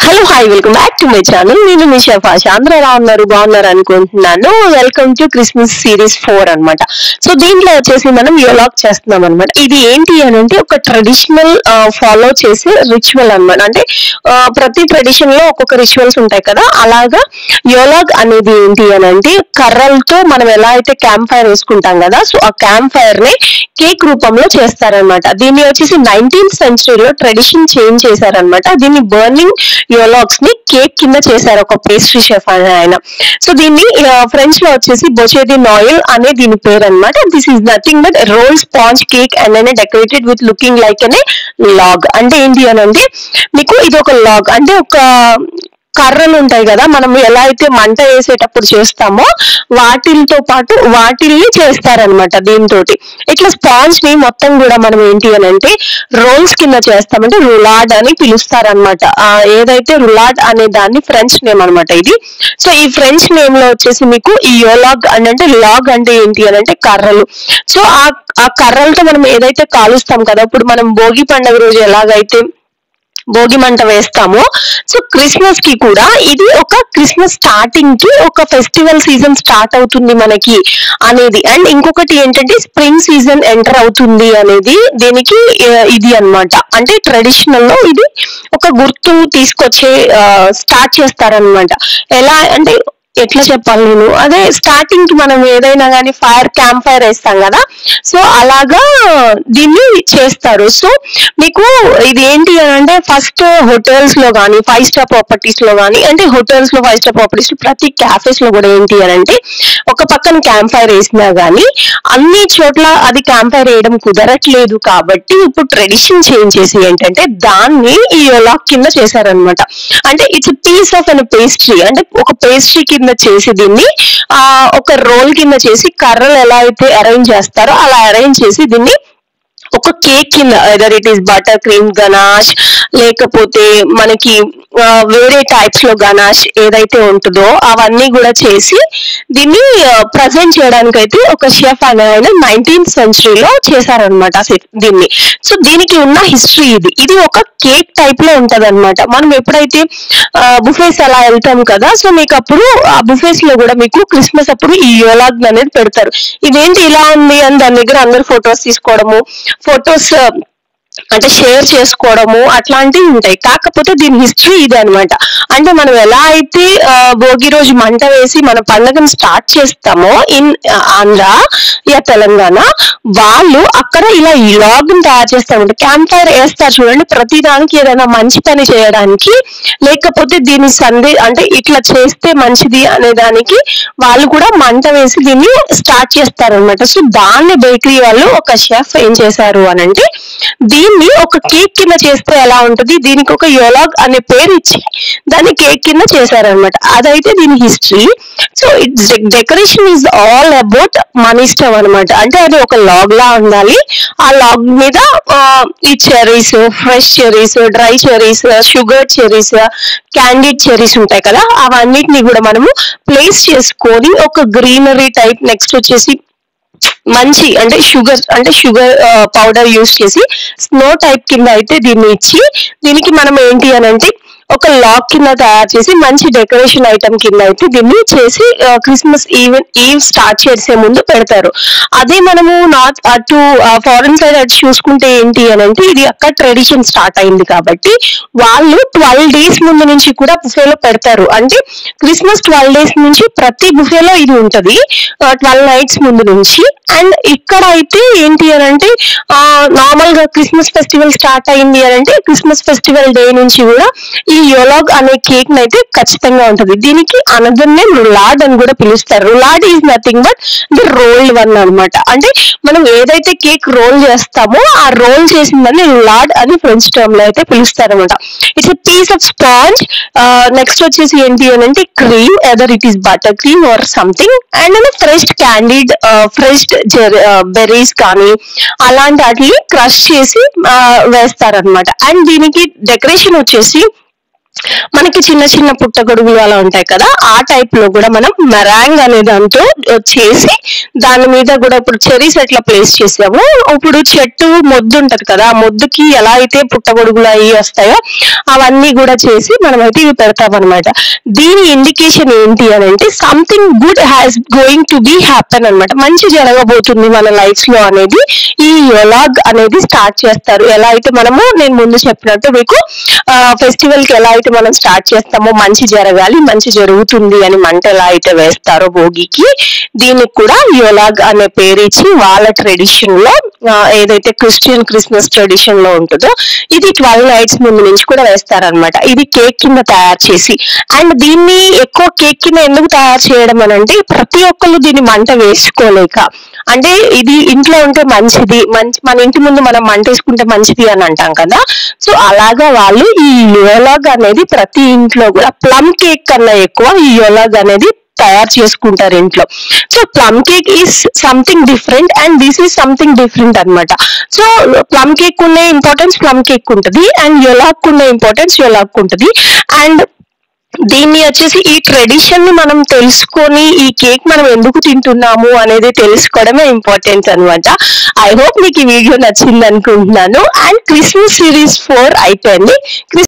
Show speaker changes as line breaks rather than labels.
Hello hi welcome back to my channel. నేను మీ chef ఆశ. అందరూ ఎలా ఉన్నారు, బాగున్నారు అనుకుంటున్నాను. వెల్కమ్ టు క్రిస్మస్ సిరీస్ 4 అన్నమాట. సో దీంట్లో వచ్చేసి మనం యోలాగ్ చేస్తున్నాం అనమాట. ఇది ఏంటి అని అంటే ఒక ట్రెడిషనల్ ఫాలో చేసే రిచువల్ అన్నమాట. అంటే ప్రతి ట్రెడిషన్ లో ఒక్కొక్క రిచువల్స్ ఉంటాయి కదా, అలాగా యోలాగ్ అనేది ఏంటి అని అంటే కర్రలతో మనం ఎలా అయితే క్యాంప్ ఫైర్ వేసుకుంటాం కదా, సో ఆ క్యాంప్ ఫైర్ ని కేక్ రూపంలో చేస్తారనమాట. దీన్ని వచ్చేసి 19th సెంచరీలో ట్రెడిషన్ చేంజ్ చేశారనమాట. దీన్ని బర్నింగ్ యోలాగ్స్ ని కేక్ కింద చేశారు ఒక పేస్ట్రీ షెఫ్ అని ఆయన. సో దీన్ని ఫ్రెంచ్ లో వచ్చేసి బొచేది నాయిల్ అనే దీని పేరు అనమాట. This is nothing but roll sponge cake and అనే డెకరేటెడ్ విత్ లుకింగ్ లైక్ అనే లాగ్. అంటే ఏంటి అని అంటే మీకు ఇది ఒక లాగ్ అంటే ఒక కర్రలు ఉంటాయి కదా, మనం ఎలా అయితే మంట వేసేటప్పుడు చేస్తామో వాటితో పాటు వాటిల్ని చేస్తారనమాట. దీంతో ఇట్లా స్పాంజ్ ని మొత్తం కూడా మనం ఏంటి అని అంటే రోల్స్ కింద చేస్తామంటే రులాడ్ అని పిలుస్తారనమాట. ఏదైతే రులాడ్ అనే దాన్ని ఫ్రెంచ్ నేమ్ అనమాట ఇది. సో ఈ ఫ్రెంచ్ నేమ్ లో వచ్చేసి మీకు ఈ యోలాగ్ అని అంటే లాగ్ అంటే ఏంటి అని అంటే కర్రలు. సో ఆ కర్రలతో మనం ఏదైతే కాలుస్తాం కదా, ఇప్పుడు మనం భోగి పండుగ రోజు ఎలాగైతే భోగి మంట వేస్తామో, సో క్రిస్మస్ కి కూడా ఇది ఒక క్రిస్మస్ స్టార్టింగ్ కి ఒక ఫెస్టివల్ సీజన్ స్టార్ట్ అవుతుంది మనకి అనేది. అండ్ ఇంకొకటి ఏంటంటే స్ప్రింగ్ సీజన్ ఎంటర్ అవుతుంది అనేది దీనికి ఇది అన్నమాట. అంటే ట్రెడిషనల్ లో ఇది ఒక గుర్తు తీసుకొచ్చే స్టార్ట్ చేస్తారనమాట. ఎలా అంటే ఎట్లా చెప్పాలి నేను, అదే స్టార్టింగ్ కి మనం ఏదైనా కానీ క్యాంప్ ఫైర్ వేస్తాం కదా, సో అలాగా దీన్ని చేస్తారు. సో మీకు ఇది ఏంటి అని అంటే ఫస్ట్ హోటల్స్ లో కానీ 5 స్టార్ ప్రాపర్టీస్ లో కానీ, అంటే హోటల్స్ లో 5 స్టార్ ప్రాపర్టీస్ లో ప్రతి క్యాఫేస్ లో కూడా ఏంటి అని అంటే ఒక పక్కన క్యాంప్ ఫైర్ వేసినా గానీ అన్ని చోట్ల అది క్యాంప్ ఫైర్ వేయడం కుదరట్లేదు కాబట్టి ఇప్పుడు ట్రెడిషన్ చేంజ్ చేసి ఏంటంటే దాన్ని ఈ యోలాగ్ కింద చేశారనమాట. అంటే it's piece of an pastry, అంటే ఒక పేస్ట్రీ కింద చేసి దీన్ని ఒక రోల్ కింద చేసి కర్రలు ఎలా అయితే అరేంజ్ చేస్తారో అలా అరేంజ్ చేసి దీన్ని ఒక కేక్ కింద either it is butter cream ganache లేకపోతే మనకి వేరే టైప్స్ లో గనాష్ ఏదైతే ఉంటుందో అవన్నీ కూడా చేసి దీన్ని ప్రజెంట్ చేయడానికి అయితే ఒక షెఫ్ అనే ఆయన 19th సెంచరీలో చేశారనమాట దీన్ని. సో దీనికి ఉన్న హిస్టరీ ఇది ఒక కేక్ టైప్ లో ఉంటది అనమాట. మనం ఎప్పుడైతే బుఫేస్ అలా వెళ్తాం కదా, సో మీకు అప్పుడు ఆ బుఫేస్ లో కూడా మీకు క్రిస్మస్ అప్పుడు ఈ యోలాగ్ అనేది పెడతారు. ఇదేంటి ఇలా ఉంది అని దాని దగ్గర అందరు ఫొటోస్ తీసుకోవడము, ఫొటోస్ అంటే షేర్ చేసుకోవడము అట్లాంటివి ఉంటాయి. కాకపోతే దీని హిస్టరీ ఇది అనమాట. అంటే మనం ఎలా అయితే భోగి రోజు మంట వేసి మన పండుగను స్టార్ట్ చేస్తామో ఇన్ ఆంధ్ర యా తెలంగాణ, వాళ్ళు అక్కడ ఇలా లాగ్ ని తయారు చేస్తారంట. క్యాంప్ ఫైర్ వేస్తారు చూడండి, ప్రతి దానికి ఏదైనా మంచి పని చేయడానికి లేకపోతే దీని అంటే ఇట్లా చేస్తే మంచిది అనే దానికి వాళ్ళు కూడా మంట వేసి దీన్ని స్టార్ట్ చేస్తారనమాట. సో దాన్ని బేకరీ వాళ్ళు ఒక షెఫ్ ఏం చేశారు అని అంటే దీన్ని ఒక కేక్ కింద చేస్తే ఎలా ఉంటుంది, దీనికి ఒక యోలాగ్ అనే పేరు ఇచ్చి దాన్ని కేక్ కింద చేశారనమాట. అదైతే దీని history. So it's decoration is all about మన ఇష్టం అనమాట. అంటే అది ఒక లాగ్ లా ఉండాలి. ఆ లాగ్ మీద ఈ cherries, fresh cherries, dry cherries, sugar cherries, candied cherries ఉంటాయి కదా, అవన్నిటిని కూడా మనము ప్లేస్ చేసుకొని ఒక గ్రీనరీ టైప్, నెక్స్ట్ వచ్చేసి మంచి అంటే షుగర్ పౌడర్ యూస్ చేసి స్నో టైప్ కింద అయితే దీన్ని ఇచ్చి దీనికి మనం ఏంటి అని అంటే ఒక లాగ్ కింద తయారు చేసి మంచి డెకరేషన్ ఐటమ్ కింద అయితే దీన్ని చేసి క్రిస్మస్ ఈవ్ స్టార్ట్ చేసే ముందు పెడతారు. అదే మనము అటు ఫారెన్ సైడ్ అటు చూసుకుంటే ఏంటి అని అంటే ఇది అక్కడ ట్రెడిషన్ స్టార్ట్ అయింది కాబట్టి వాళ్ళు 12 days ముందు నుంచి కూడా బుఫేలో పెడతారు. అంటే క్రిస్మస్ 12 days నుంచి ప్రతి బుఫేలో ఇది ఉంటది 12 nights ముందు నుంచి. అండ్ ఇక్కడ అయితే ఏంటి అని అంటే నార్మల్ గా క్రిస్మస్ ఫెస్టివల్ స్టార్ట్ అయింది అని అంటే క్రిస్మస్ ఫెస్టివల్ డే నుంచి కూడా ఈ యోలాగ్ అనే కేక్ అయితే ఖచ్చితంగా ఉంటది. దీనికి అనదర్ నేమ్ రులాడ్ అని కూడా పిలుస్తారు. Roulade is nothing but the rolled one అనమాట. అంటే మనం ఏదైతే కేక్ రోల్ చేస్తామో ఆ రోల్ చేసిందని రులాడ్ అని ఫ్రెంచ్ టర్మ్ లో అయితే పిలుస్తారు అనమాట. It's a piece of sponge. Next వచ్చేసి ఏంటి అని అంటే cream, either it is butter cream or something, and fresh candied fresh berries కానీ అలాంటి వాటిని క్రష్ చేసి వేస్తారనమాట. అండ్ దీనికి డెకరేషన్ వచ్చేసి మనకి చిన్న చిన్న పుట్టగొడుగులు అలా ఉంటాయి కదా, ఆ టైప్ లో కూడా మనం మెరాంగ్ అనే దాంతో చేసి దాని మీద కూడా ఇప్పుడు చెరీస్ ఎట్లా ప్లేస్ చేసాము, ఇప్పుడు చెట్టు మొద్దు ఉంటది కదా, ఆ మొద్దుకి ఎలా అయితే పుట్టగొడుగులు అవి వస్తాయో అవన్నీ కూడా చేసి మనమైతే ఇవి పెడతాం అనమాట. దీని ఇండికేషన్ ఏంటి అని అంటే something good has going to be happen అనమాట, మంచి జరగబోతుంది మన లైఫ్ లో అనేది ఈ యొలాగ్ అనేది స్టార్ట్ చేస్తారు. ఎలా అయితే మనము నేను ముందు చెప్పినట్టు మీకు ఫెస్టివల్ కి ఎలా అయితే మనం స్టార్ట్ చేస్తామో మంచి జరగాలి, మంచి జరుగుతుంది అని మంట ఎలా అయితే వేస్తారో భోగికి, దీనికి కూడా యొలాగ్ అనే పేరు ఇచ్చి వాళ్ళ ట్రెడిషన్ లో ఏదైతే క్రిస్టియన్ క్రిస్మస్ ట్రెడిషన్ లో ఉంటుందో ఇది 12 nights ముందు నుంచి కూడా వేస్తారనమాట. ఇది కేక్ కింద తయారు చేసి, అండ్ దీన్ని ఎక్కువ కేక్ కింద ఎందుకు తయారు చేయడం అని అంటే ప్రతి ఒక్కళ్ళు దీన్ని మంట వేసుకోలేక, అంటే ఇది ఇంట్లో ఉంటే మంచిది, మన ఇంటి ముందు మనం మంట వేసుకుంటే మంచిది అని అంటాం కదా, సో అలాగా వాళ్ళు ఈ యొలాగ్ అనేది ప్రతి ఇంట్లో కూడా ప్లమ్ కేక్ కన్నా ఎక్కువ ఈ యొలాగ్ అనేది తయారు చేసుకుంటారు ఇంట్లో. So plum cake is something different and this is something different అనమాట. సో ప్లమ్ కేక్ ఉండే ఇంపార్టెన్స్ ప్లమ్ కేక్ ఉంటుంది, అండ్ యొలాగ్ ఉండే ఇంపార్టెన్స్ యొలాగ్ ఉంటుంది. అండ్ దీన్ని వచ్చేసి ఈ ట్రెడిషన్ ని మనం తెలుసుకొని ఈ కేక్ మనం ఎందుకు తింటున్నాము అనేది తెలుసుకోవడమే ఇంపార్టెంట్ అనమాట. ఐ హోప్ మీకు ఈ వీడియో నచ్చింది అనుకుంటున్నాను. అండ్ క్రిస్మస్ సిరీస్ 4 అయిపోయింది.